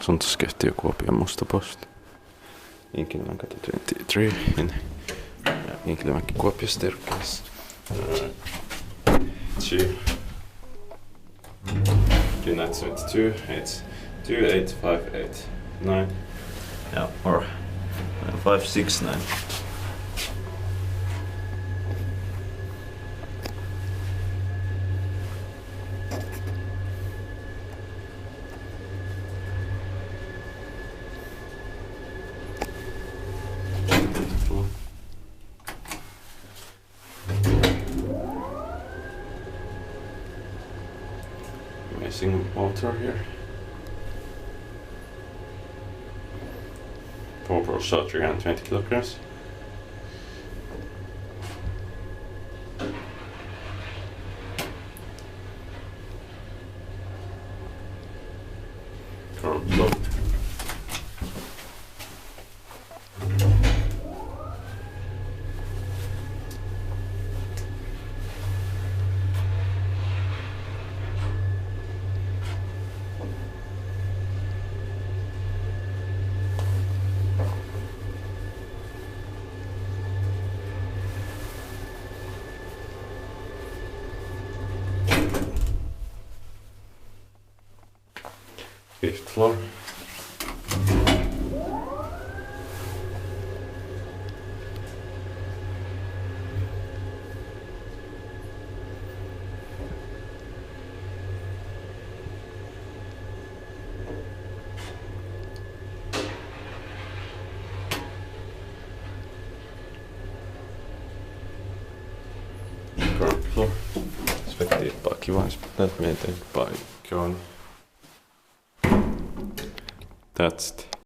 Suuntaskehtiö Kuopion musta posti. Inkilänmäenkatu 23 in Inkilänmäki Kuopio staircase. 272, it's 28589. Yeah, or 569. Amazing motor here. Power shot 320 kilograms. Current flow. Fifth floor. Current floor. Expected by Inkilänmäki maintained by Kone. That's it.